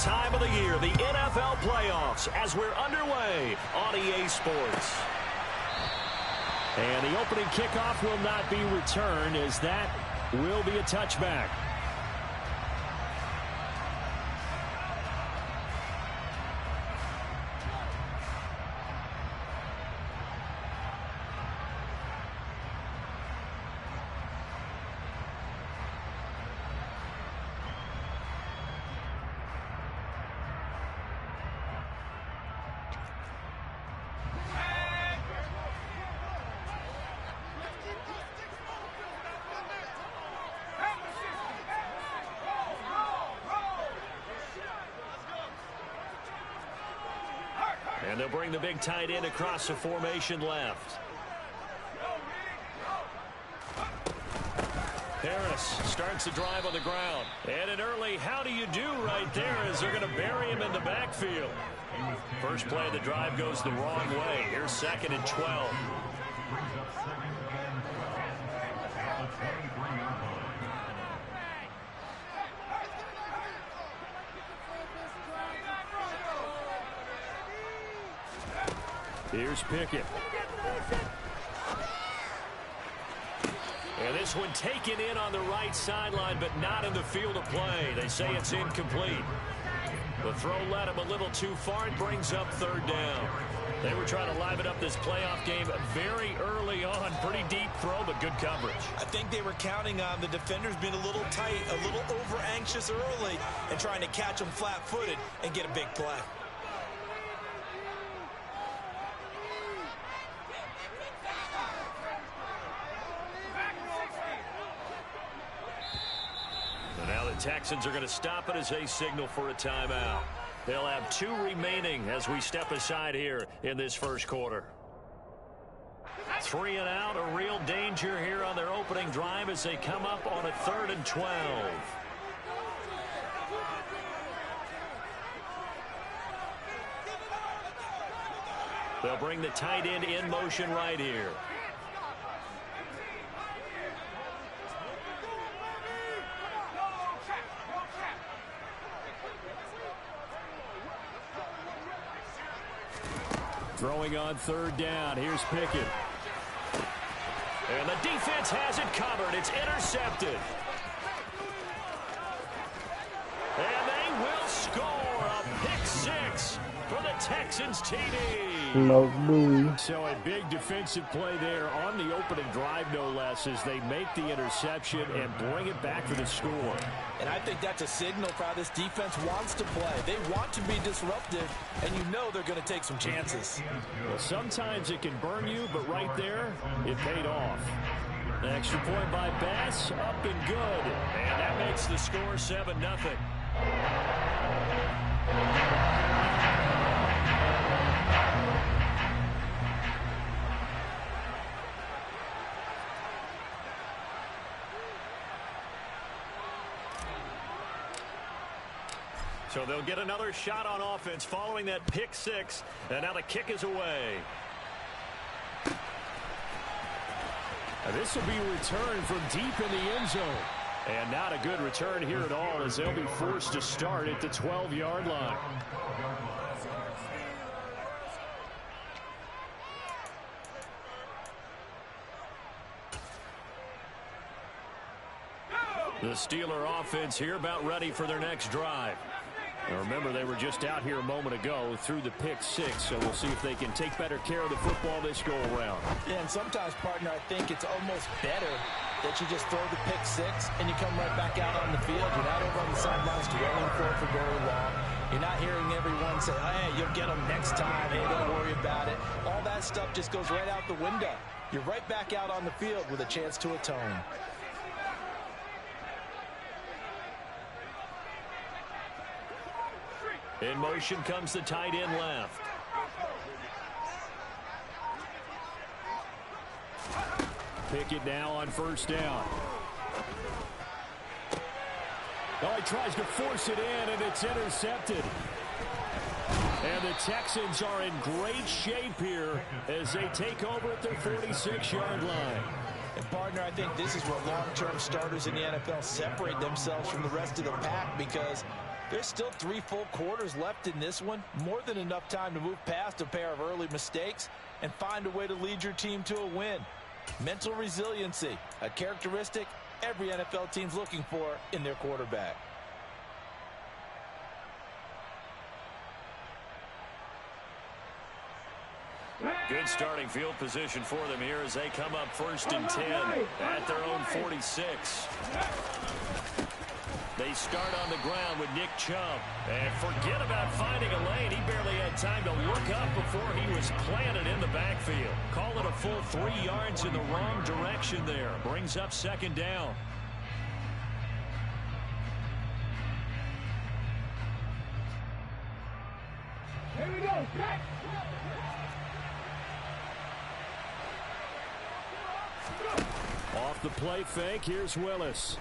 time of the year, the NFL playoffs, as we're underway on EA Sports. And the opening kickoff will not be returned, as that will be a touchback. And they'll bring the big tight end across the formation left. Harris starts the drive on the ground. And an early how do you do right there, as they're going to bury him in the backfield. First play of the drive goes the wrong way. Here's 2nd and 12. Here's Pickett. And this one taken in on the right sideline, but not in the field of play. They say it's incomplete. The throw led him a little too far. It brings up 3rd down. They were trying to liven up this playoff game very early on. Pretty deep throw, but good coverage. I think they were counting on the defenders being a little tight, a little over-anxious early, and trying to catch them flat-footed and get a big play. Texans are going to stop it as they signal for a timeout. They'll have 2 remaining as we step aside here in this first quarter. 3 and out, a real danger here on their opening drive as they come up on a 3rd and 12. They'll bring the tight end in motion right here. Throwing on 3rd down. Here's Pickett. And the defense has it covered. It's intercepted. And they will score a pick 6 for the Texans TD. So a big defensive play there on the opening drive, no less, as they make the interception and bring it back for the score. And I think that's a signal for how this defense wants to play. They want to be disruptive, and you know they're going to take some chances. Well, sometimes it can burn you, but right there, it paid off. The extra point by Bass, up and good. And that makes the score 7-0. So they'll get another shot on offense following that pick 6. And now the kick is away. And this will be returned from deep in the end zone. And not a good return here at all, as they'll be forced to start at the 12-yard line. The Steeler offense here about ready for their next drive. Now remember, they were just out here a moment ago through the pick 6, so we'll see if they can take better care of the football this go-around. Yeah, and sometimes, partner, I think it's almost better that you just throw the pick 6 and you come right back out on the field. You're not over on the sidelines dwelling for it for very long. You're not hearing everyone say, hey, you'll get them next time. Hey, don't worry about it. All that stuff just goes right out the window. You're right back out on the field with a chance to atone. In motion comes the tight end left. Pickett now on 1st down. Oh, he tries to force it in, and it's intercepted. And the Texans are in great shape here as they take over at their 46-yard line. And, partner, I think this is where long-term starters in the NFL separate themselves from the rest of the pack, because There's still 3 full quarters left in this one. More than enough time to move past a pair of early mistakes and find a way to lead your team to a win. Mental resiliency, a characteristic every NFL team's looking for in their quarterback. Good starting field position for them here as they come up 1st and 10 at their own 46. They start on the ground with Nick Chubb. And forget about finding a lane. He barely had time to look up before he was planted in the backfield. Call it a full 3 yards in the wrong direction there. Brings up 2nd down. Here we go. Off the play fake, here's Willis.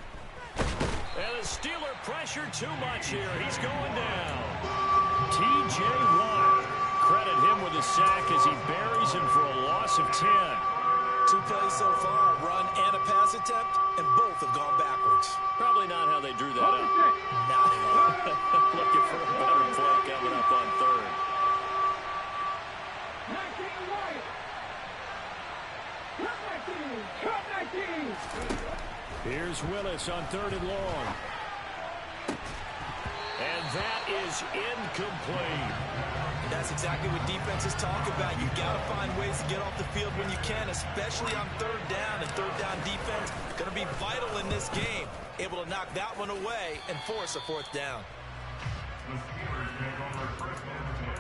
And the Steeler pressure too much here. He's going down. T.J. Watt. Credit him with a sack as he buries him for a loss of 10. 2 plays so far, run and a pass attempt, and both have gone backwards. Probably not how they drew that up. Not at all. Looking for a better play coming up on 3rd. Here's Willis on 3rd and long. And that is incomplete. And that's exactly what defenses talk about. You've got to find ways to get off the field when you can, especially on 3rd down. And 3rd down defense going to be vital in this game. Able to knock that one away and force a 4th down. The Steelers take over 1st and 10.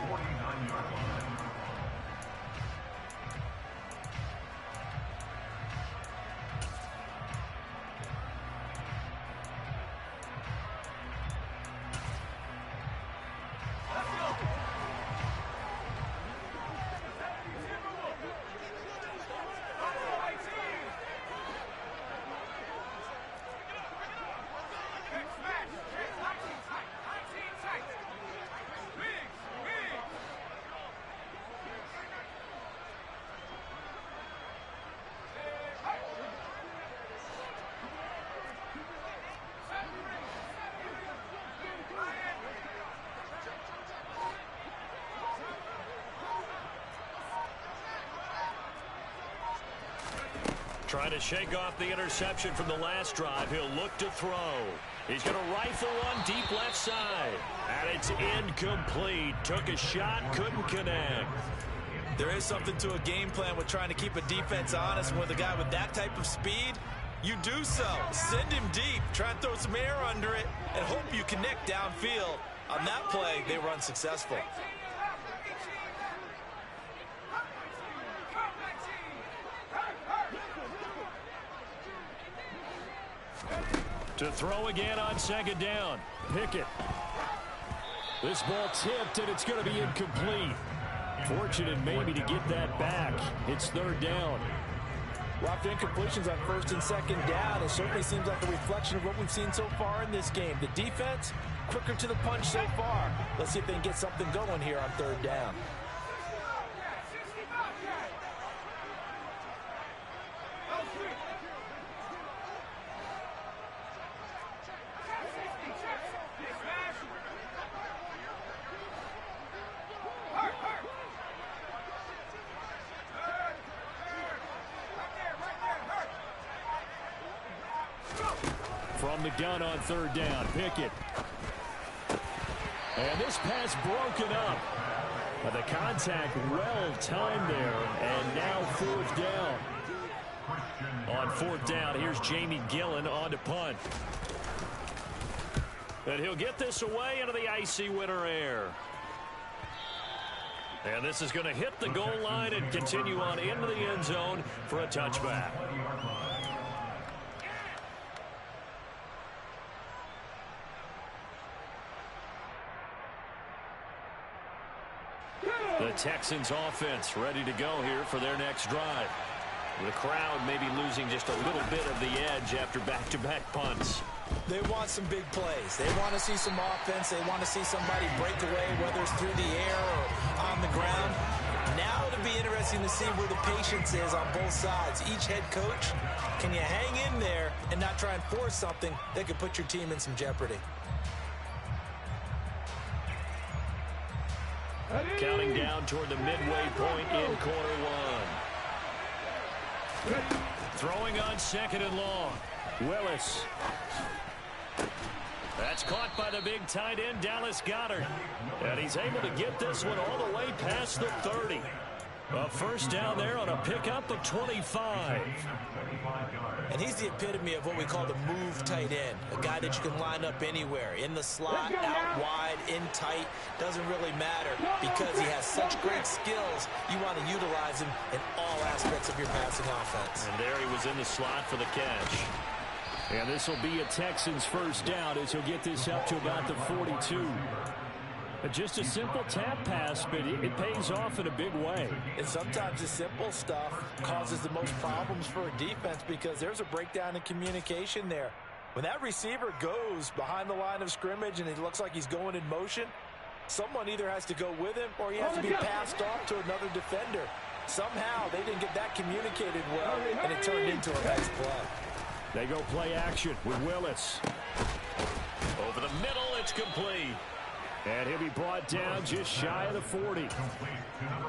49-yard line. Trying to shake off the interception from the last drive. He'll look to throw. He's going to rifle one deep left side. And it's incomplete. Took a shot, couldn't connect. There is something to a game plan with trying to keep a defense honest. With a guy with that type of speed, you do so. Send him deep. Try and throw some air under it and hope you connect downfield. On that play, they were unsuccessful. To throw again on 2nd down. Pickett. This ball tipped, and it's going to be incomplete. Fortunate maybe to get that back. It's 3rd down. Rough incompletions on 1st and 2nd down. It certainly seems like a reflection of what we've seen so far in this game. The defense, quicker to the punch so far. Let's see if they can get something going here on 3rd down. From the gun on 3rd down, Pickett. And this pass broken up. The contact well timed there, and now 4th down. On 4th down, here's Jamie Gillen on to punt. And he'll get this away into the icy winter air. And this is going to hit the goal line and continue on into the end zone for a touchback. The Texans offense ready to go here for their next drive. The crowd maybe losing just a little bit of the edge after back-to-back punts. They want some big plays. They want to see some offense. They want to see somebody break away, whether it's through the air or on the ground. Now it'll be interesting to see where the patience is on both sides. Each head coach, can you hang in there and not try and force something that could put your team in some jeopardy? Counting down toward the midway point in quarter one. Throwing on second and long. Willis. That's caught by the big tight end, Dallas Goedert. And he's able to get this one all the way past the 30. A first down there on a pickup of 25. And he's the epitome of what we call the move tight end. A guy that you can line up anywhere. In the slot, out wide, in tight. Doesn't really matter because he has such great skills. You want to utilize him in all aspects of your passing offense. And there he was in the slot for the catch. And this will be a Texans first down as he'll get this up to about the 42. Just a simple tap pass, but it pays off in a big way. And sometimes the simple stuff causes the most problems for a defense because there's a breakdown in communication there. When that receiver goes behind the line of scrimmage and it looks like he's going in motion, someone either has to go with him or he has to be passed off to another defender. Somehow they didn't get that communicated well, and it turned into a nice play. They go play action with Willis. Over the middle, it's complete. And he'll be brought down just shy of the 40.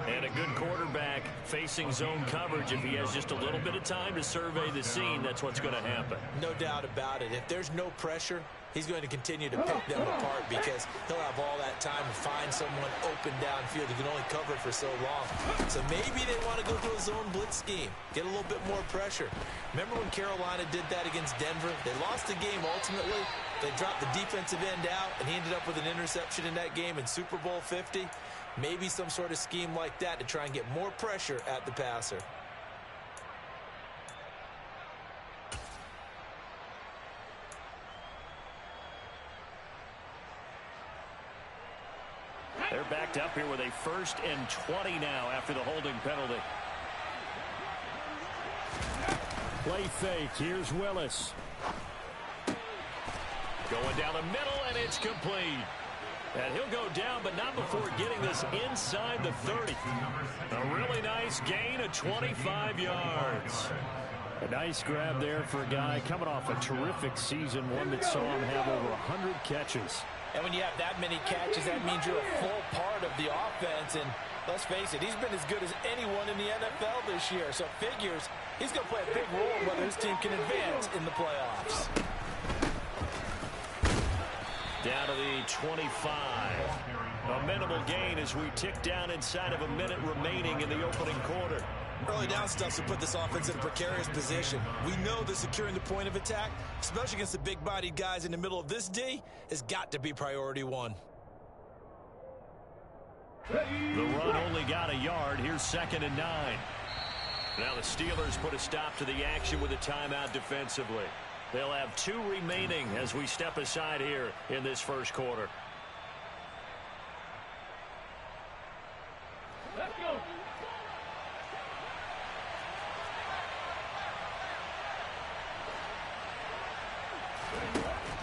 And a good quarterback facing zone coverage. If he has just a little bit of time to survey the scene, that's what's going to happen. No doubt about it. If there's no pressure, he's going to continue to pick them apart because he'll have all that time to find someone open downfield. He can only cover it for so long. So maybe they want to go to a zone blitz scheme, get a little bit more pressure. Remember when Carolina did that against Denver? They lost the game ultimately. They dropped the defensive end out, and he ended up with an interception in that game in Super Bowl 50. Maybe some sort of scheme like that to try and get more pressure at the passer. They're backed up here with a 1st and 20 now after the holding penalty. Play fake. Here's Willis. Going down the middle, and it's complete. And he'll go down, but not before getting this inside the 30. A really nice gain of 25 yards. A nice grab there for a guy coming off a terrific season, one that saw him have over 100 catches. And when you have that many catches, that means you're a full part of the offense. And let's face it, he's been as good as anyone in the NFL this year. So figures he's going to play a big role in whether his team can advance in the playoffs. Down to the 25. A minimal gain as we tick down inside of a minute remaining in the opening quarter. Early down stuff to put this offense in a precarious position. We know that securing the point of attack, especially against the big-bodied guys in the middle of this D, has got to be priority one. The run only got a yard. Here's 2nd and 9. Now the Steelers put a stop to the action with a timeout defensively. They'll have 2 remaining as we step aside here in this first quarter. Let's go.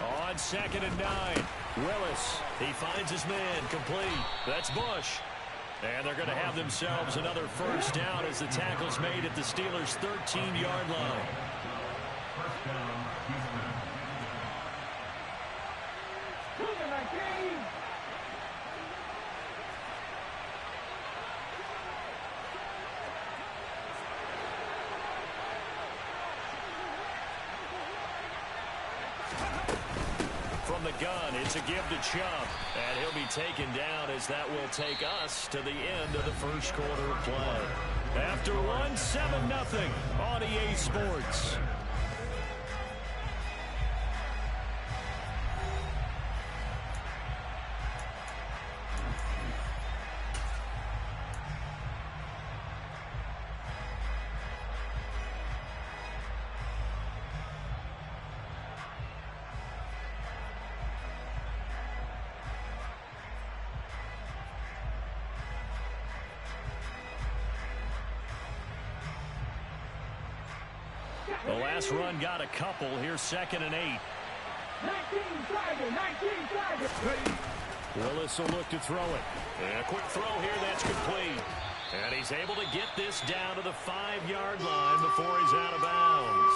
On 2nd and 9. Willis, he finds his man, complete. That's Bush. And they're going to have themselves another first down as the tackle's made at the Steelers' 13-yard line. First down, Houston. 19. From the gun, it's a give to Chubb. And he'll be taken down as that will take us to the end of the first quarter of play. After one, 7-0 on EA Sports. The last run got a couple. Here's 2nd and 8. 19 Tigers. Willis will look to throw it. And a quick throw here that's complete. And he's able to get this down to the 5-yard line before he's out of bounds.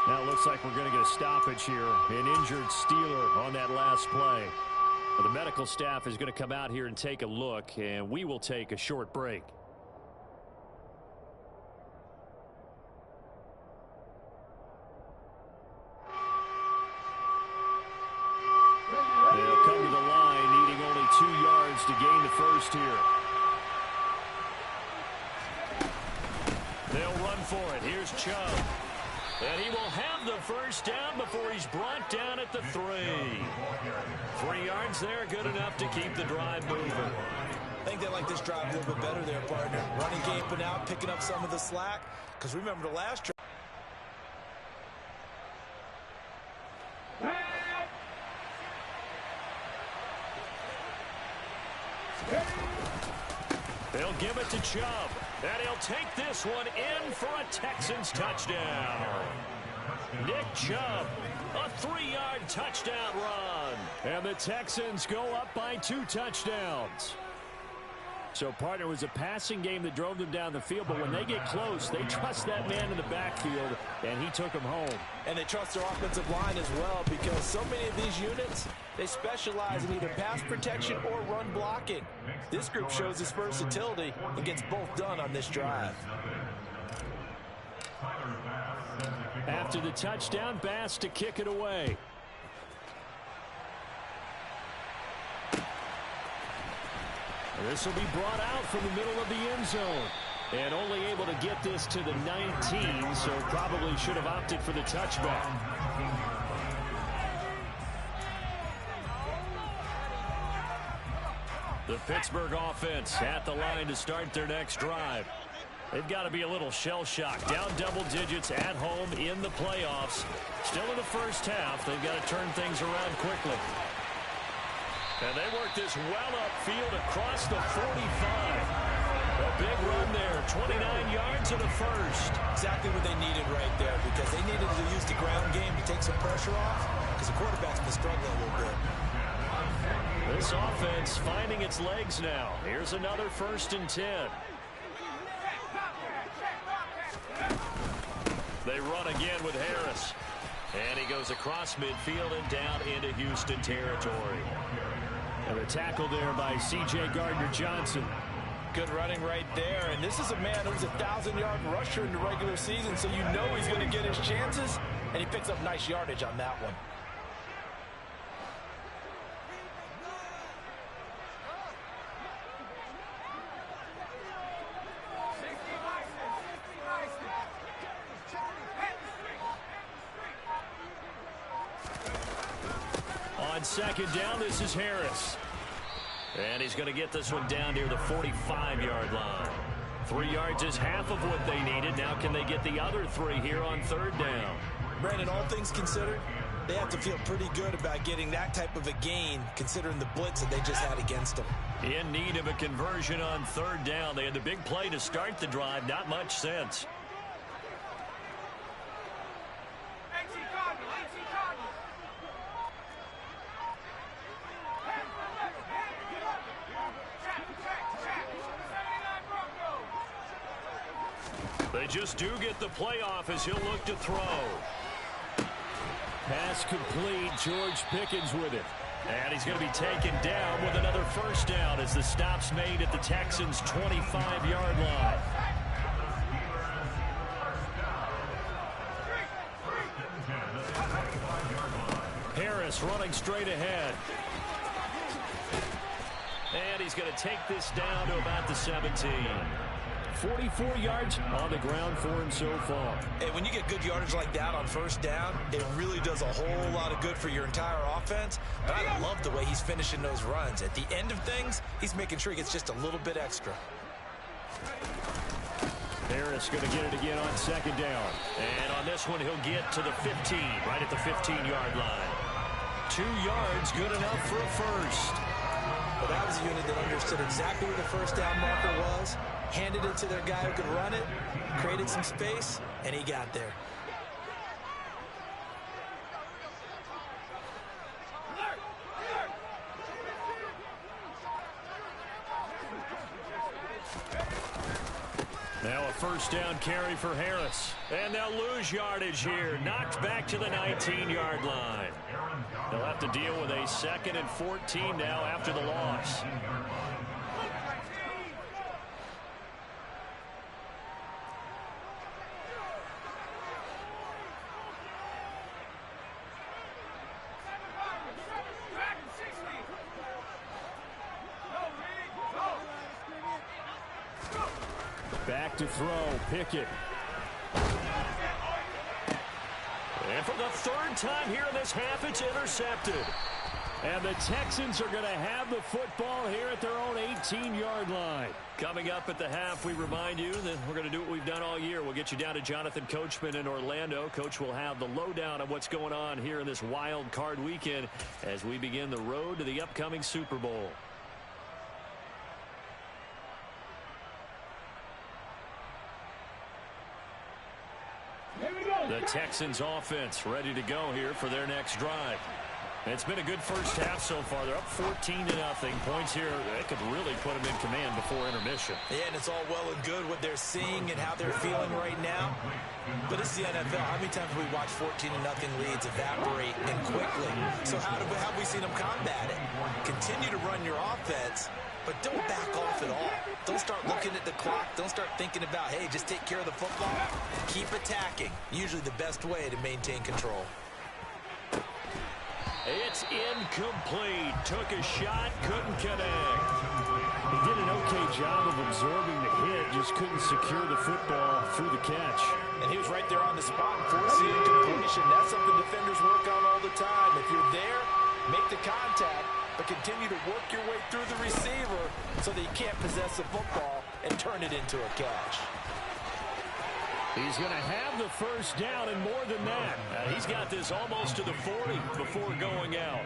Now it looks like we're going to get a stoppage here. An injured Steeler on that last play. The medical staff is going to come out here and take a look, and we will take a short break. They'll come to the line, needing only 2 yards to gain the first here. They'll run for it. Here's Chubb. And he will have the first down before he's brought down at the 3. 3 yards there, good enough to keep the drive moving. I think they like this drive a little bit better there, partner. Running game but out, picking up some of the slack. Because remember the last drive. They'll give it to Chubb. And he'll take this one in for a Texans touchdown. Nick Chubb, a 3-yard touchdown run. And the Texans go up by 2 touchdowns. So, partner, it was a passing game that drove them down the field, but when they get close, they trust that man in the backfield, and he took them home. And they trust their offensive line as well, because so many of these units, they specialize in either pass protection or run blocking. This group shows its versatility and gets both done on this drive. After the touchdown, Bass to kick it away. This will be brought out from the middle of the end zone. And only able to get this to the 19, so probably should have opted for the touchback. The Pittsburgh offense at the line to start their next drive. They've got to be a little shell-shocked. Down double digits at home in the playoffs. Still in the first half. They've got to turn things around quickly. And they work this well upfield across the 45. A big run there, 29 yards in the first. Exactly what they needed right there, because they needed to use the ground game to take some pressure off, because the quarterback's been struggling a little bit. This offense finding its legs now. Here's another 1st and 10. They run again with Harris. And he goes across midfield and down into Houston territory. And a tackle there by C.J. Gardner-Johnson. Good running right there. And this is a man who's a 1,000-yard rusher in the regular season, so you know he's going to get his chances. And he picks up nice yardage on that one. On 2nd down, this is Harris. And he's going to get this one down near the 45-yard line. 3 yards is half of what they needed. Now can they get the other 3 here on 3rd down? Brandon, all things considered, they have to feel pretty good about getting that type of a gain, considering the blitz that they just had against them. In need of a conversion on 3rd down. They had the big play to start the drive. Not much sense. They just do get the playoff as he'll look to throw. Pass complete. George Pickens with it. And he's going to be taken down with another 1st down as the stop's made at the Texans' 25-yard line. Harris running straight ahead. And he's going to take this down to about the 17. 44 yards on the ground for him so far. And when you get good yardage like that on 1st down, it really does a whole lot of good for your entire offense. But I love the way he's finishing those runs. At the end of things, he's making sure he gets just a little bit extra. Harris going to get it again on 2nd down. And on this one, he'll get to the 15, right at the 15-yard line. 2 yards, good enough for a first. Well, that was a unit that understood exactly where the 1st down marker was, handed it to their guy who could run it, created some space, and he got there. Now a first down carry for Harris. And they'll lose yardage here. Knocked back to the 19-yard line. They'll have to deal with a 2nd and 14 now after the loss. Back to throw, Pickett. And for the 3rd time here in this half, it's intercepted. And the Texans are going to have the football here at their own 18-yard line. Coming up at the half, we remind you that we're going to do what we've done all year. We'll get you down to Jonathan Coachman in Orlando. Coach will have the lowdown of what's going on here in this wild card weekend as we begin the road to the upcoming Super Bowl. The Texans offense ready to go here for their next drive. It's been a good first half so far. They're up 14-0. Points here, that could really put them in command before intermission. Yeah, and it's all well and good what they're seeing and how they're feeling right now. But this is the NFL. How many times have we watched 14-0 leads evaporate and quickly? So how have we seen them combat it? Continue to run your offense, but don't back off at all. Don't start looking at the clock. Don't start thinking about, hey, just take care of the football. Keep attacking. Usually the best way to maintain control. It's incomplete. Took a shot, couldn't connect. He did an okay job of absorbing the hit, just couldn't secure the football through the catch. And he was right there on the spot and forcing incompletion. That's something defenders work on all the time. If you're there, make the contact, but continue to work your way through the receiver so that you can't possess the football and turn it into a catch. He's going to have the first down and more than that. He's got this almost to the 40 before going out.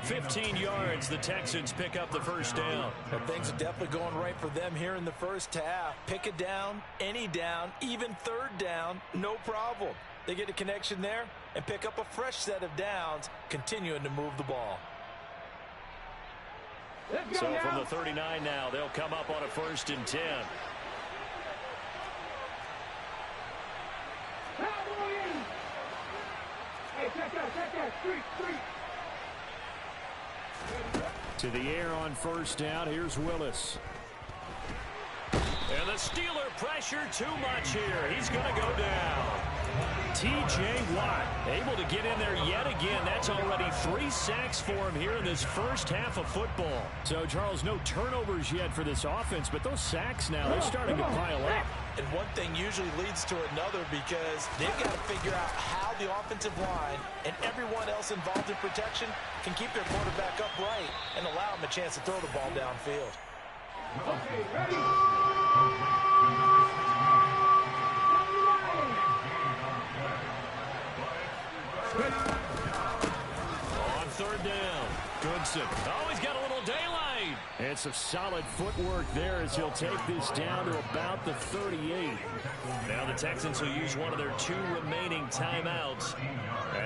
15 yards, the Texans pick up the first down. Well, things are definitely going right for them here in the first half. Pick a down, any down, even 3rd down, no problem. They get a connection there and pick up a fresh set of downs, continuing to move the ball. So from the 39 now, they'll come up on a 1st and 10. To the air on first down. Here's Willis. And the Steeler pressure too much here. He's going to go down. T.J. Watt able to get in there yet again. That's already 3 sacks for him here in this first half of football. So, Charles, no turnovers yet for this offense, but those sacks now, they're starting to pile up. And one thing usually leads to another because they've got to figure out how the offensive line and everyone else involved in protection can keep their quarterback upright and allow him a chance to throw the ball downfield. Okay, ready? On 3rd down, Goodson. Oh, he's got a little daylight. And some solid footwork there as he'll take this down to about the 38. Now the Texans will use one of their 2 remaining timeouts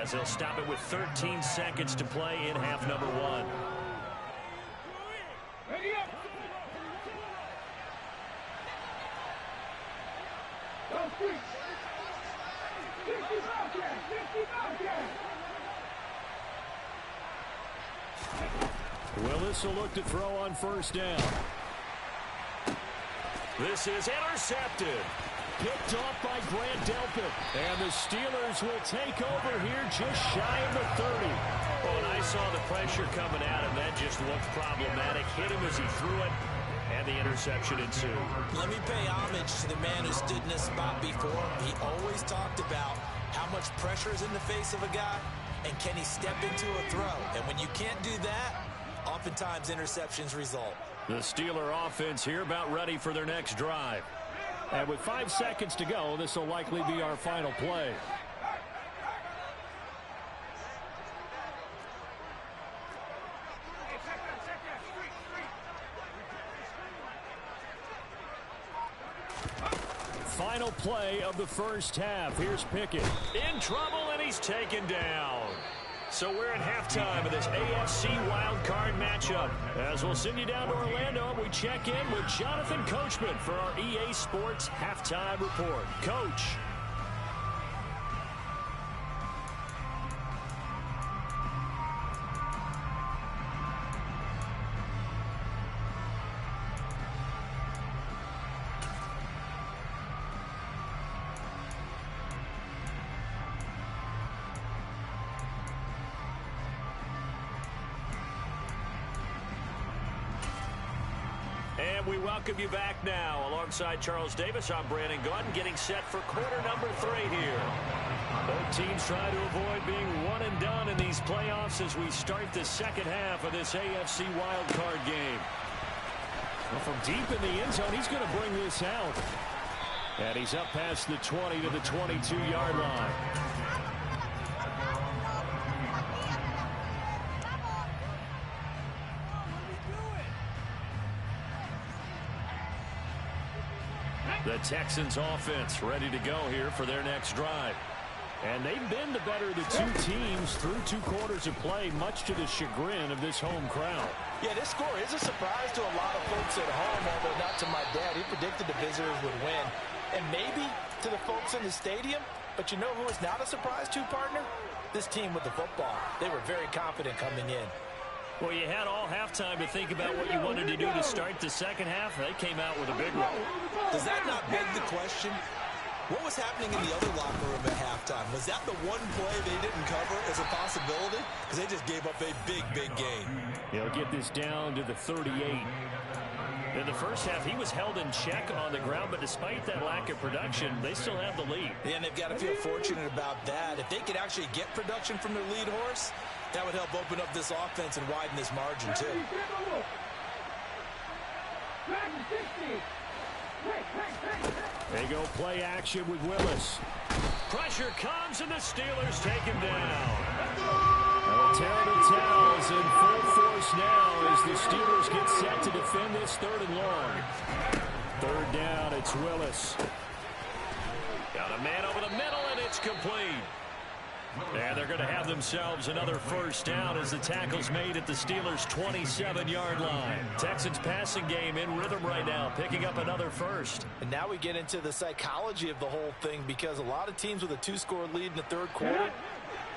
as they'll stop it with 13 seconds to play in half number 1. Ready up! Go, 50 Willis will look to throw on first down. This is intercepted. Picked off by Grant Delpit. And the Steelers will take over here just shy of the 30. Oh, and I saw the pressure coming at him. That just looked problematic. Hit him as he threw it, and the interception ensued. Let me pay homage to the man who stood in this spot before. He always talked about how much pressure is in the face of a guy, and can he step into a throw. And when you can't do that, oftentimes interceptions result. The Steeler offense here about ready for their next drive. And with 5 seconds to go, this will likely be our final play. Final play of the first half. Here's Pickett. In trouble, and he's taken down. So we're at halftime of this AFC Wild card matchup. As we'll send you down to Orlando, we check in with Jonathan Coachman for our EA Sports Halftime Report. Coach. And we welcome you back now. Alongside Charles Davis, I'm Brandon Gaudin, getting set for quarter number 3 here. Both teams try to avoid being one and done in these playoffs as we start the second half of this AFC wildcard game. Well, from deep in the end zone, he's going to bring this out. And he's up past the 20 to the 22-yard line. The Texans offense ready to go here for their next drive. And they've been the better of the two teams through 2 quarters of play, much to the chagrin of this home crowd. Yeah, this score is a surprise to a lot of folks at home, although not to my dad. He predicted the visitors would win. And maybe to the folks in the stadium. But you know who is not a surprise to, partner? This team with the football. They were very confident coming in. Well, you had all halftime to think about what you wanted to do to start the second half. They came out with a big one. Does that not beg the question? What was happening in the other locker room at halftime? Was that the one play they didn't cover as a possibility? Because they just gave up a big gain. He'll get this down to the 38. In the first half, he was held in check on the ground, but despite that lack of production, they still have the lead. Yeah, and they've got to feel fortunate about that. If they could actually get production from their lead horse, that would help open up this offense and widen this margin, too. They go play action with Willis. Pressure comes, and the Steelers take him down. Towns in full force now as the Steelers get set to defend this 3rd and long. 3rd down, it's Willis. Got a man over the middle, and it's complete. And they're going to have themselves another 1st down as the tackle's made at the Steelers' 27-yard line. Texans passing game in rhythm right now, picking up another 1st. And now we get into the psychology of the whole thing, because a lot of teams with a 2-score lead in the 3rd quarter,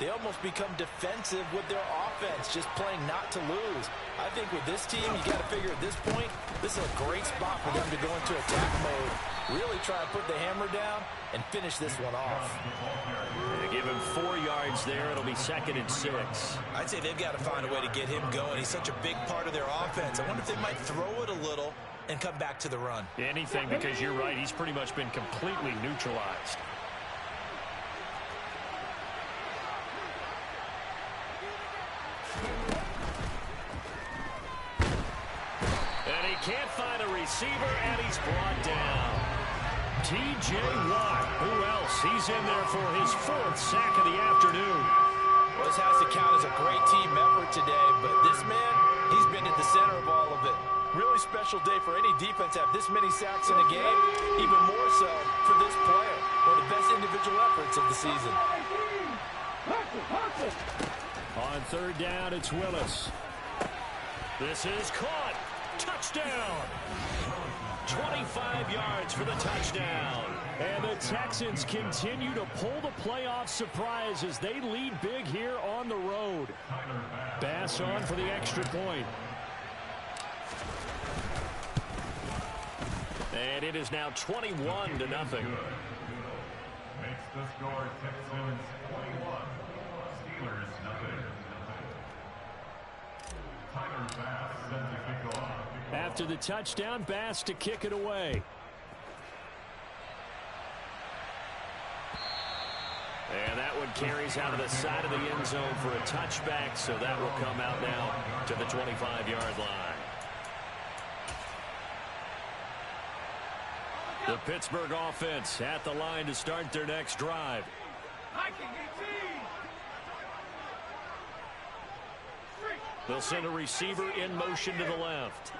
they almost become defensive with their offense, just playing not to lose. I think with this team, you got to figure at this point, this is a great spot for them to go into attack mode, really try to put the hammer down and finish this one off. They give him 4 yards there. It'll be 2nd and 6. I'd say they've got to find a way to get him going. He's such a big part of their offense. I wonder if they might throw it a little and come back to the run. Anything, because you're right. He's pretty much been completely neutralized. And he can't find a receiver, and he's brought down. T.J. Watt, who else? He's in there for his 4th sack of the afternoon. Well, this has to count as a great team effort today, but this man, he's been at the center of all of it. Really special day for any defense to have this many sacks in a game, even more so for this player. One of the best individual efforts of the season. On 3rd down, it's Willis. This is caught. Touchdown. 25 yards for the touchdown. And the Texans continue to pull the playoff surprise as they lead big here on the road. Bass on for the extra point. And it is now 21-0. Makes the score Texans 21, Steelers nothing. Tyler Bass set to kick off. After the touchdown, Bass to kick it away. And that one carries out of the side of the end zone for a touchback, so that will come out now to the 25-yard line. The Pittsburgh offense at the line to start their next drive. They'll send a receiver in motion to the left.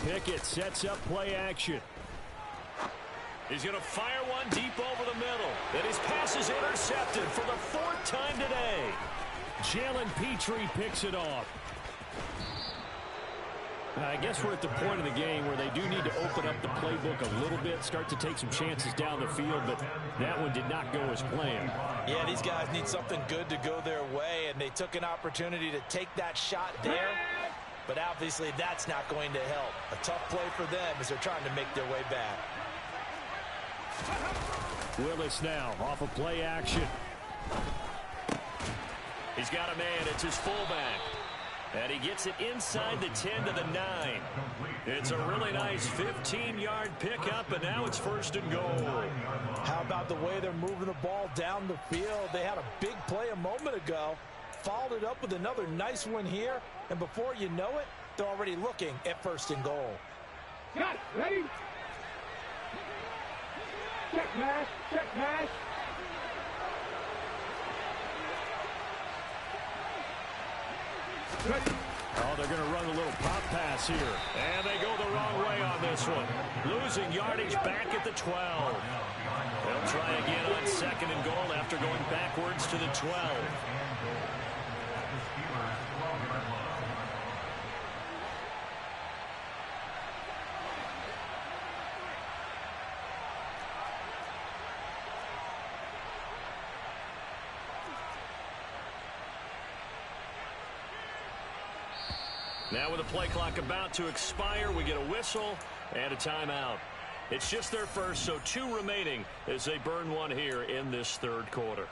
Pickett sets up play action. He's going to fire one deep over the middle. And his pass is intercepted for the 4th time today. Jalen Petrie picks it off. I guess we're at the point of the game where they do need to open up the playbook a little bit, start to take some chances down the field, but that one did not go as planned. Yeah, these guys need something good to go their way, and they took an opportunity to take that shot there, but obviously that's not going to help. A tough play for them as they're trying to make their way back. Willis now off of play action. He's got a man. It's his fullback. And he gets it inside the 10 to the 9. It's a really nice 15-yard pickup, and now it's 1st and goal. How about the way they're moving the ball down the field? They had a big play a moment ago, followed it up with another nice one here, and before you know it, they're already looking at 1st and goal. Got it. Ready? Check pass. Check pass. Oh, they're going to run a little pop pass here. And they go the wrong way on this one. Losing yardage back at the 12. They'll try again on 2nd and goal after going backwards to the 12. Now with the play clock about to expire, we get a whistle and a timeout. It's just their first, so 2 remaining as they burn one here in this 3rd quarter.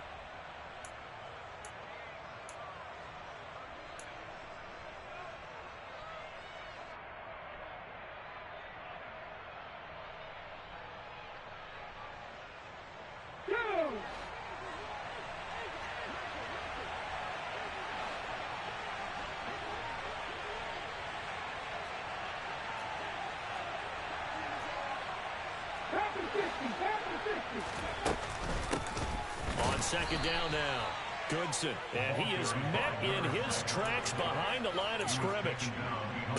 On 2nd down now, Goodson, and he is met in his tracks behind the line of scrimmage.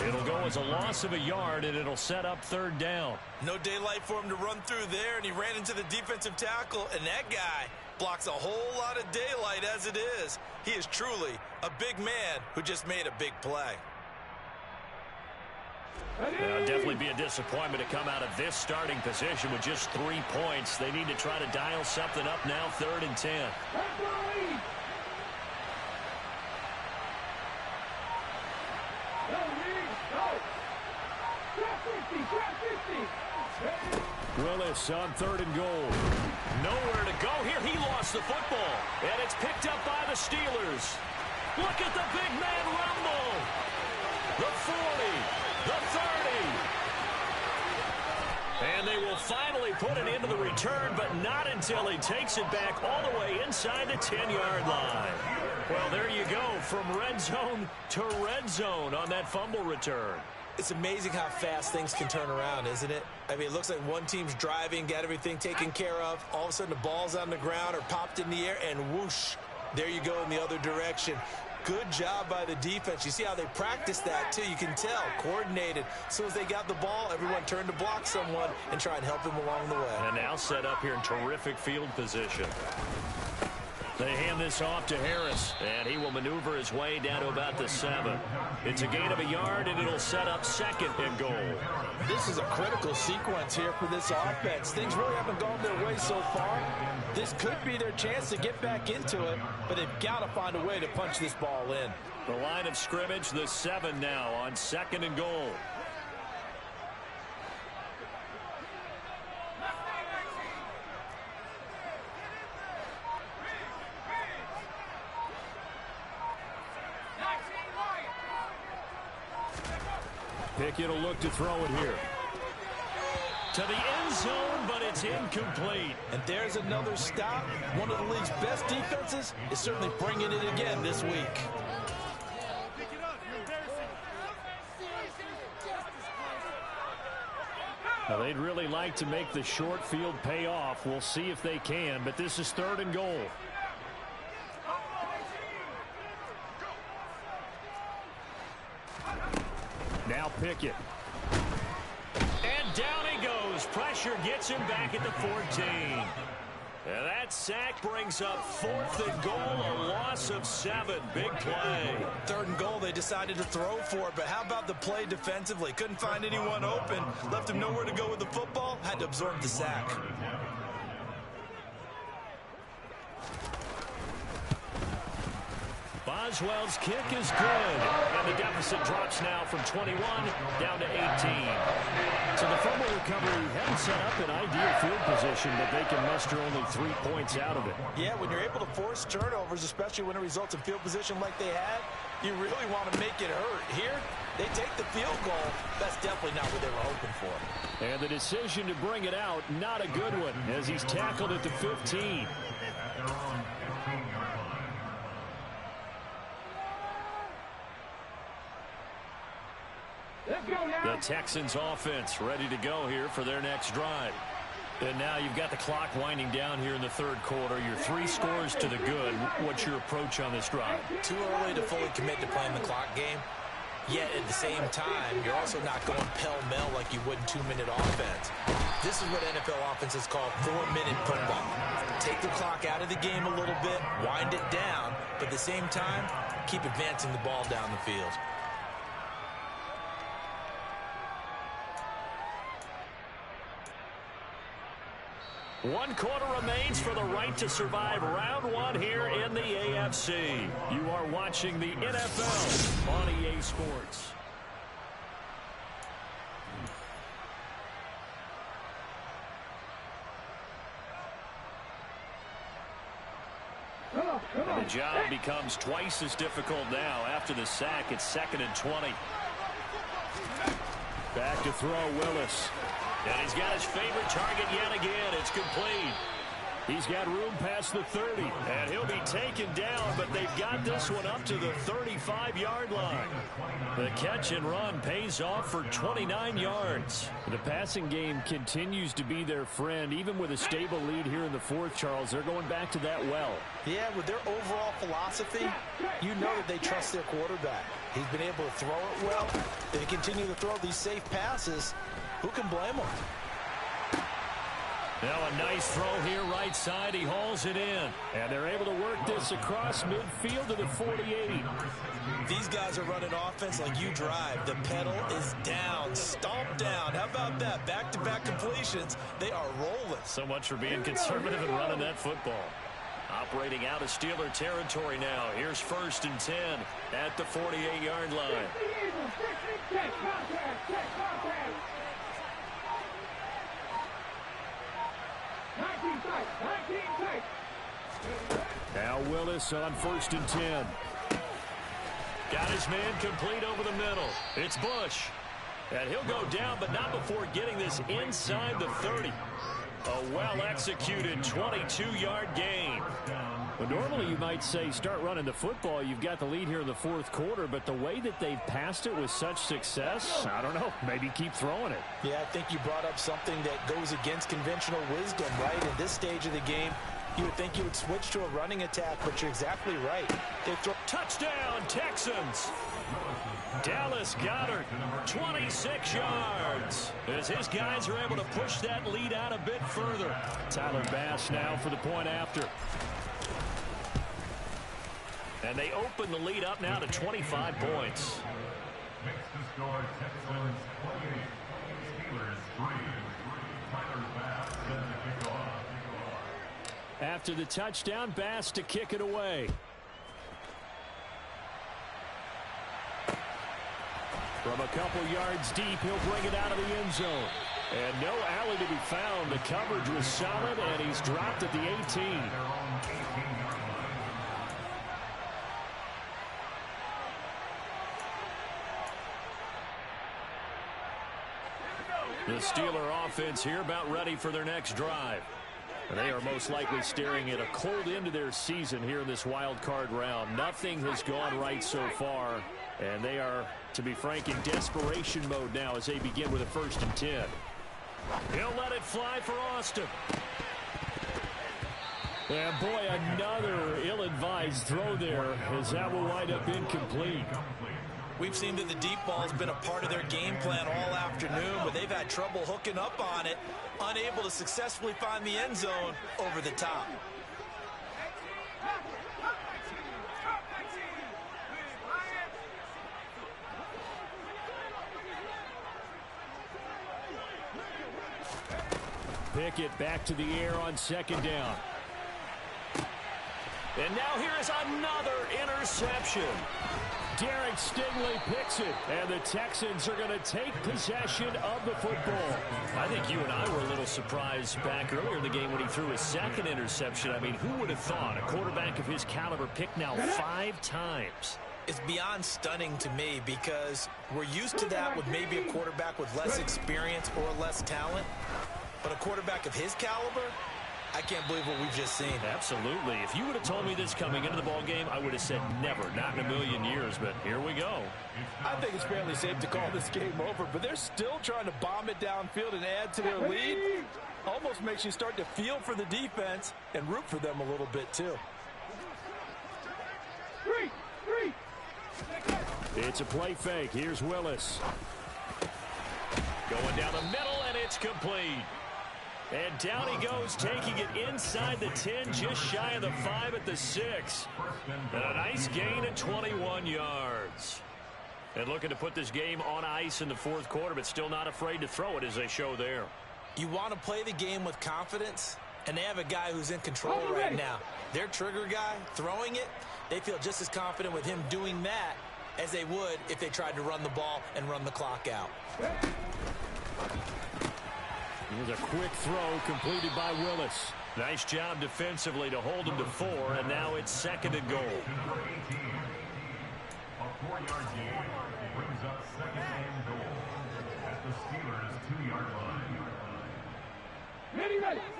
It'll go as a loss of a yard, and it'll set up 3rd down. No daylight for him to run through there, and he ran into the defensive tackle, and that guy blocks a whole lot of daylight as it is. He is truly a big man who just made a big play. It'll definitely be a disappointment to come out of this starting position with just 3 points. They need to try to dial something up now, 3rd and 10. Willis on 3rd and goal. Nowhere to go here. He lost the football, and it's picked up by the Steelers. Look at the big man rumble. The 40, the 30. And they will finally put it into the return, but not until he takes it back all the way inside the 10-yard line. Well, there you go, from red zone to red zone on that fumble return. It's amazing how fast things can turn around, isn't it? I mean, it looks like one team's driving, got everything taken care of. All of a sudden, the ball's on the ground or popped in the air, and whoosh, there you go in the other direction. Good job by the defense. You see how they practiced that, too. You can tell, coordinated. As soon as they got the ball, everyone turned to block someone and try and help them along the way. And now set up here in terrific field position. They hand this off to Harris, and he will maneuver his way down to about the 7. It's a gain of a yard, and it'll set up 2nd and goal. This is a critical sequence here for this offense. Things really haven't gone their way so far. This could be their chance to get back into it, but they've got to find a way to punch this ball in. The line of scrimmage, the 7 now on 2nd and goal. Pickett will look to throw it here. To the end zone, but it's incomplete. And there's another stop. One of the league's best defenses is certainly bringing it again this week. Now, they'd really like to make the short field pay off. We'll see if they can, but this is 3rd and goal. Now Pickett. And down he goes throws. Pressure gets him back at the 14. And that sack brings up 4th and goal, a loss of 7. Big play. 3rd and goal, they decided to throw for it, but how about the play defensively? Couldn't find anyone open, left him nowhere to go with the football, had to absorb the sack. Boswell's kick is good, and the deficit drops now from 21 down to 18. So the fumble recovery hadn't set up an ideal field position, but they can muster only 3 points out of it. Yeah, when you're able to force turnovers, especially when it results in field position like they had, you really want to make it hurt. Here, they take the field goal. That's definitely not what they were hoping for. And the decision to bring it out, not a good one, as he's tackled at the 15. The Texans offense ready to go here for their next drive. And now you've got the clock winding down here in the 3rd quarter. Your 3 scores to the good. What's your approach on this drive? Too early to fully commit to playing the clock game. Yet at the same time, you're also not going pell-mell like you would in 2-minute offense. This is what NFL offenses call 4-minute football. Take the clock out of the game a little bit, wind it down, but at the same time, keep advancing the ball down the field. One quarter remains for the right to survive round 1 here in the AFC. You are watching the NFL on EA Sports. And the job becomes twice as difficult now. After the sack, it's 2nd and 20. Back to throw, Willis. And he's got his favorite target yet again. It's complete. He's got room past the 30. And he'll be taken down, but they've got this one up to the 35-yard line. The catch and run pays off for 29 yards. The passing game continues to be their friend. Even with a stable lead here in the 4th, Charles, they're going back to that well. Yeah, with their overall philosophy, you know that they trust their quarterback. He's been able to throw it well. They continue to throw these safe passes. Who can blame them? Now a nice throw here right side. He hauls it in. And they're able to work this across midfield to the 48. These guys are running offense like you drive. The pedal is down, stomp down. How about that? Back-to-back completions. They are rolling. So much for being conservative and running that football. Operating out of Steeler territory now. Here's 1st and 10 at the 48-yard line. Now Willis on 1st and 10. Got his man complete over the middle. It's Bush. And he'll go down, but not before getting this inside the 30. A well-executed 22-yard gain. Well, normally you might say start running the football. You've got the lead here in the 4th quarter, but the way that they've passed it with such success, I don't know, maybe keep throwing it. Yeah, I think you brought up something that goes against conventional wisdom, right? In this stage of the game, you would think you would switch to a running attack, but you're exactly right. They throw touchdown, Texans. Dallas Goedert, 26 yards. As his guys are able to push that lead out a bit further. Tyler Bass now for the point after. And they open the lead up now to 25 points. Makes the score Texans 28, Steelers 3. Tyler Bass set to kick off. After the touchdown, Bass to kick it away. From a couple yards deep, he'll bring it out of the end zone. And no alley to be found. The coverage was solid, and he's dropped at the 18. The Steeler offense here about ready for their next drive. They are most likely staring at a cold end to their season here in this wild card round. Nothing has gone right so far, and they are, to be frank, in desperation mode now as they begin with a 1st and 10. He'll let it fly for Austin. And boy, another ill-advised throw there, as that will wind up incomplete. We've seen that the deep ball has been a part of their game plan all afternoon, but they've had trouble hooking up on it, unable to successfully find the end zone over the top. Pickett back to the air on second down. And now here is another interception. Derek Stingley picks it, and the Texans are going to take possession of the football. I think you and I were a little surprised back earlier in the game when he threw his second interception. I mean, who would have thought a quarterback of his caliber picked now 5 times? It's beyond stunning to me because we're used to that with maybe a quarterback with less experience or less talent. But a quarterback of his caliber, I can't believe what we've just seen. Absolutely. If you would have told me this coming into the ball game, I would have said never, not in a million years, but here we go. I think it's fairly safe to call this game over, but they're still trying to bomb it downfield and add to their lead. Almost makes you start to feel for the defense and root for them a little bit too. It's a play fake. Here's Willis. Going down the middle, and it's complete. And down he goes, taking it inside the 10, just shy of the 5 at the 6. And a nice gain at 21 yards. And looking to put this game on ice in the fourth quarter, but still not afraid to throw it as they show there. You want to play the game with confidence, and they have a guy who's in control right now. Their trigger guy, throwing it, they feel just as confident with him doing that as they would if they tried to run the ball and run the clock out. Here's a quick throw completed by Willis. Nice job defensively to hold him to 4, and now it's 2nd and goal. A 4-yard gain brings up 2nd and goal at the Steelers' 2-yard line.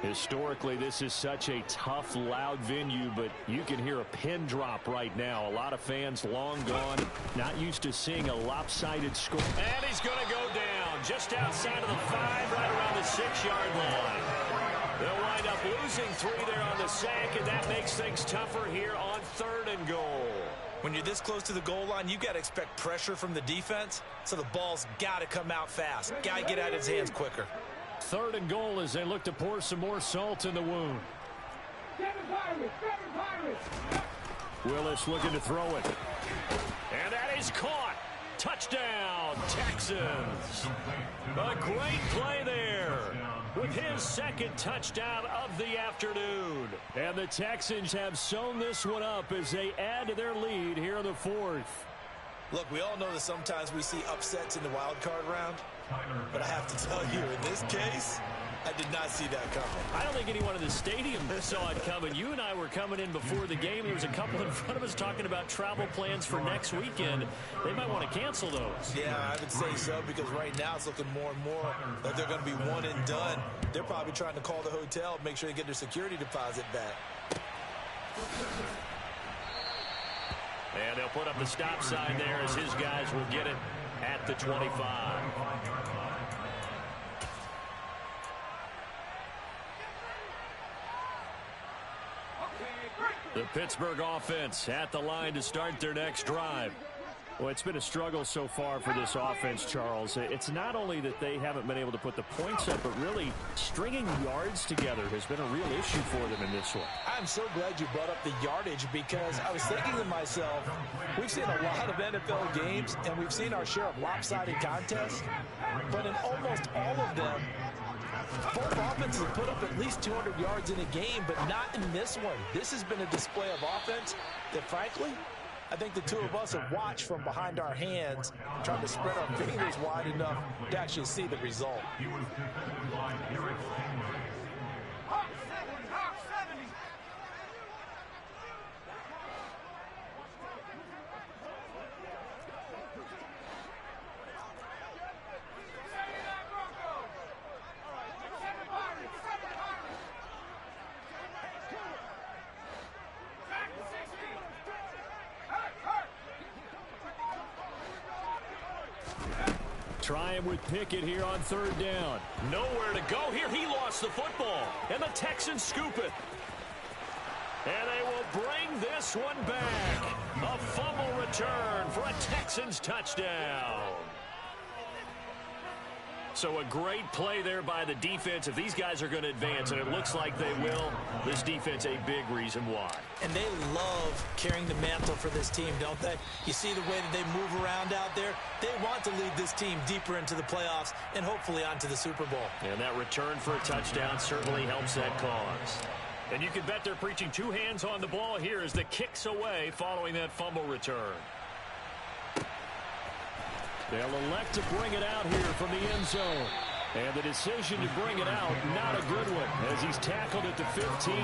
Historically, this is such a tough, loud venue, but you can hear a pin drop right now. A lot of fans long gone, not used to seeing a lopsided score. And he's going to go down just outside of the 5, right around the 6-yard line. They'll wind up losing 3 there on the sack, and that makes things tougher here on 3rd and goal. When you're this close to the goal line, you've got to expect pressure from the defense, so the ball's got to come out fast. Got to get out of his hands quicker. 3rd and goal as they look to pour some more salt in the wound. Willis looking to throw it. And that is caught. Touchdown, Texans. A great play there with his 2nd touchdown of the afternoon. And the Texans have sewn this one up as they add to their lead here in the 4th. Look, we all know that sometimes we see upsets in the wild card round. But I have to tell you, in this case, I did not see that coming. I don't think anyone in the stadium saw it coming. You and I were coming in before the game. There was a couple in front of us talking about travel plans for next weekend. They might want to cancel those. Yeah, I would say so, because right now it's looking more and more like they're going to be one and done. They're probably trying to call the hotel, make sure they get their security deposit back. And they'll put up the stop sign there as his guys will get it at the 25. The Pittsburgh offense at the line to start their next drive. Well, it's been a struggle so far for this offense, Charles. It's not only that they haven't been able to put the points up, but really stringing yards together has been a real issue for them in this one. I'm so glad you brought up the yardage, because I was thinking to myself, we've seen a lot of NFL games, and we've seen our share of lopsided contests, but in almost all of them, both offenses have put up at least 200 yards in a game, but not in this one. This has been a display of offense that, frankly, I think the two of us have watched from behind our hands, trying to spread our fingers wide enough to actually see the result. He was defended by Derek Stingley. Trying with Pickett here on 3rd down. Nowhere to go here. He lost the football, and the Texans scoop it. And they will bring this one back. A fumble return for a Texans touchdown. So a great play there by the defense. If these guys are going to advance, and it looks like they will, this defense a big reason why. And they love carrying the mantle for this team, don't they? You see the way that they move around out there? They want to lead this team deeper into the playoffs and hopefully onto the Super Bowl. And that return for a touchdown certainly helps that cause. And you can bet they're preaching two hands on the ball here as the kick's away following that fumble return. They'll elect to bring it out here from the end zone. And the decision to bring it out, not a good one, as he's tackled at the 15.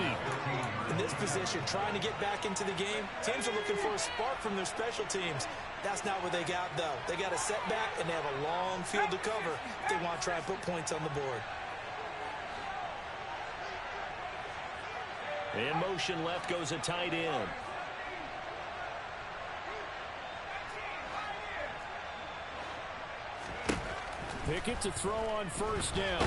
In this position, trying to get back into the game, teams are looking for a spark from their special teams. That's not what they got, though. They got a setback, and they have a long field to cover if they want to try and put points on the board. In motion left goes a tight end. Pickett to throw on first down.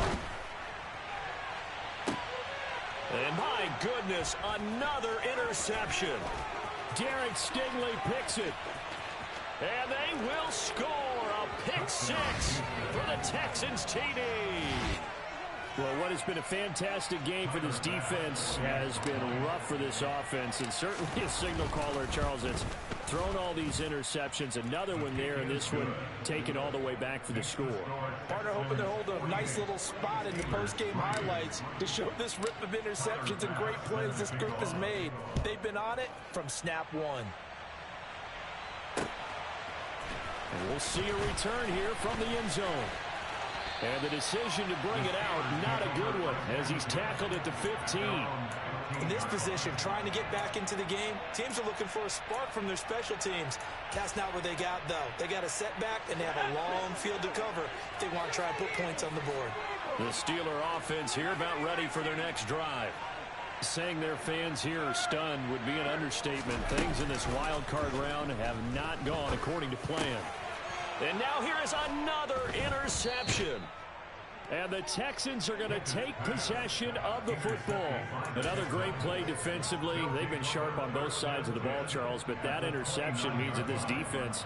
And my goodness, another interception. Derek Stingley picks it. And they will score a pick six for the Texans TD. Well, what has been a fantastic game for this defense has been rough for this offense, and certainly a signal caller, Charles, that's thrown all these interceptions. Another one there, and this one taken all the way back for the score. Partner hoping to hold a nice little spot in the post-game highlights to show this rip of interceptions and great plays this group has made. They've been on it from snap one. And we'll see a return here from the end zone. And the decision to bring it out, not a good one, as he's tackled at the 15. In this position, trying to get back into the game, teams are looking for a spark from their special teams. That's not what they got, though. They got a setback, and they have a long field to cover if they want to try and put points on the board. The Steeler offense here about ready for their next drive. Saying their fans here are stunned would be an understatement. Things in this wild card round have not gone according to plan. And now here is another interception. And the Texans are going to take possession of the football. Another great play defensively. They've been sharp on both sides of the ball, Charles, but that interception means that this defense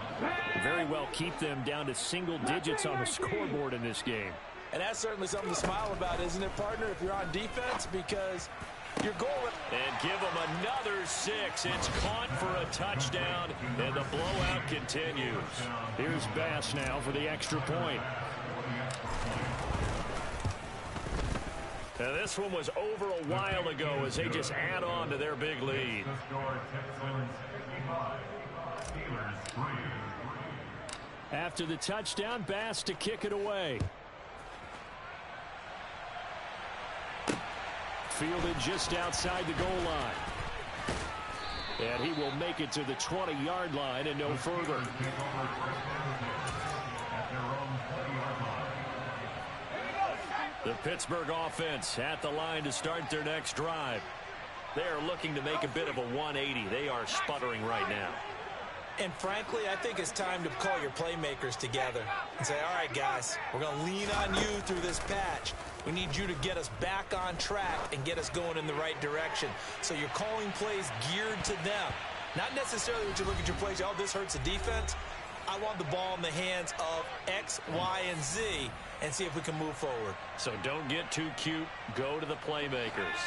very well keep them down to single digits on the scoreboard in this game. And that's certainly something to smile about, isn't it, partner, if you're on defense, because your goal. And give them another 6. It's caught for a touchdown, and the blowout continues. Here's Bass now for the extra point. And this one was over a while ago as they just add on to their big lead. After the touchdown, Bass to kick it away. Fielded just outside the goal line. And he will make it to the 20-yard line and no further. The Pittsburgh offense at the line to start their next drive. They are looking to make a bit of a 180. They are sputtering right now. And frankly, I think it's time to call your playmakers together and say, all right, guys, we're going to lean on you through this patch. We need you to get us back on track and get us going in the right direction. So you're calling plays geared to them. Not necessarily when you look at your plays, oh, this hurts the defense. I want the ball in the hands of X, Y, and Z and see if we can move forward. So don't get too cute. Go to the playmakers.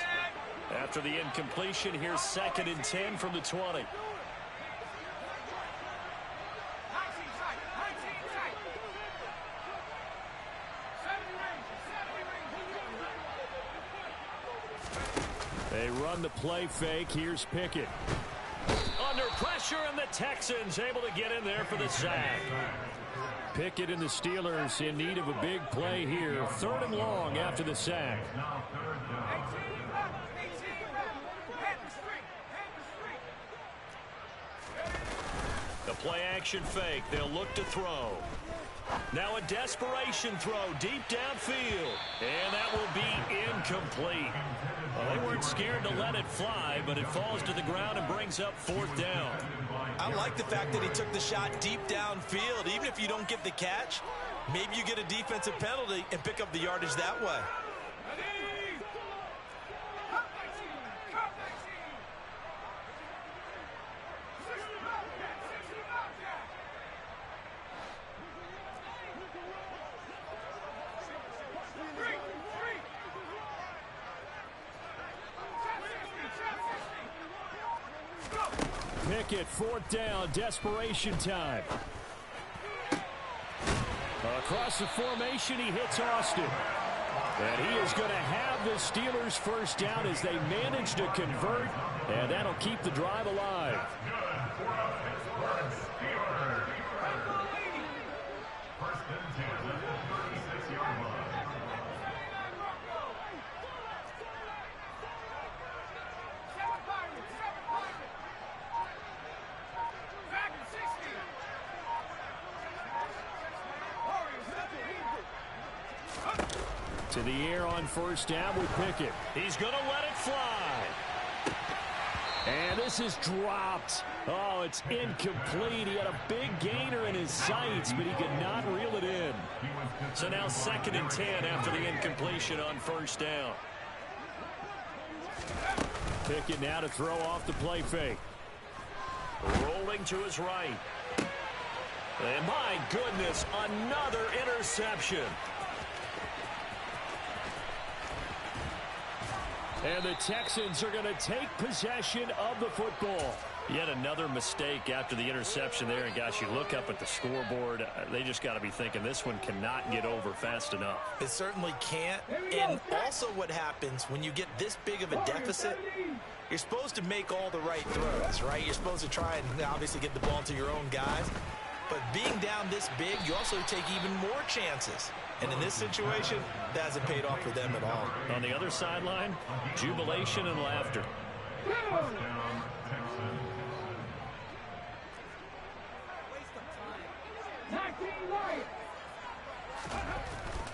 After the incompletion, here's 2nd and 10 from the 20. They run the play fake. Here's Pickett. Under pressure, and the Texans able to get in there for the sack. Pickett and the Steelers in need of a big play here. 3rd and long after the sack. The play action fake. They'll look to throw. Now a desperation throw deep downfield. And that will be incomplete. Well, they weren't scared to let it fly, but it falls to the ground and brings up 4th down. I like the fact that he took the shot deep downfield. Even if you don't get the catch, maybe you get a defensive penalty and pick up the yardage that way. Pickett, 4th down, desperation time. Across the formation, he hits Austin. And he is going to have the Steelers first down as they manage to convert, and that'll keep the drive alive. To the air on 1st down with Pickett. He's going to let it fly. And this is dropped. Oh, it's incomplete. He had a big gainer in his sights, but he could not reel it in. So now 2nd and 10 after the incompletion on 1st down. Pickett now to throw off the play fake. Rolling to his right. And my goodness, another interception. And the Texans are going to take possession of the football. Yet another mistake after the interception there. And, gosh, you look up at the scoreboard. They just got to be thinking this one cannot get over fast enough. It certainly can't. And also what happens when you get this big of a deficit, you're supposed to make all the right throws, right? You're supposed to try and obviously get the ball to your own guys. But being down this big, you also take even more chances. And in this situation, that hasn't paid off for them at all. On the other sideline, jubilation and laughter.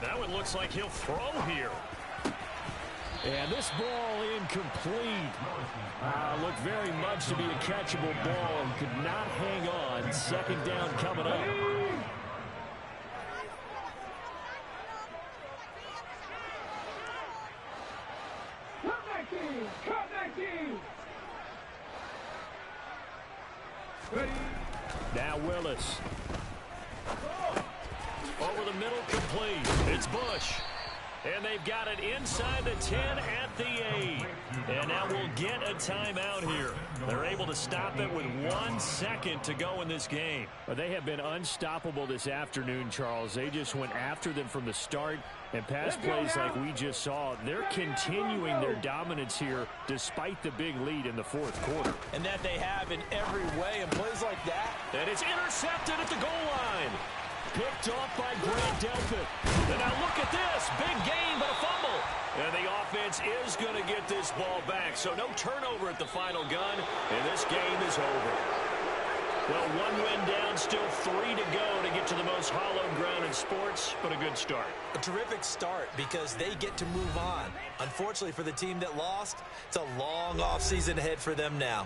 That one looks like he'll throw here. And this ball incomplete. Looked very much to be a catchable ball and could not hang on. 2nd down coming up. Now Willis. Over the middle, complete. It's Bush. And they've got it inside the 10 at the 8. And now we'll get a timeout here. They're able to stop it with 1 second to go in this game. Well, they have been unstoppable this afternoon, Charles. They just went after them from the start. And pass plays like we just saw, they're continuing their dominance here despite the big lead in the 4th quarter. And that they have in every way. And plays like that. And it's intercepted at the goal line. Picked off by Grant Delpit. And now look at this. Big gain, but a fumble. And the offense is going to get this ball back. So no turnover at the final gun. And this game is over. Well, 1 win down, still 3 to go to get to the most hallowed ground in sports, but a good start. A terrific start because they get to move on. Unfortunately for the team that lost, it's a long offseason ahead for them now.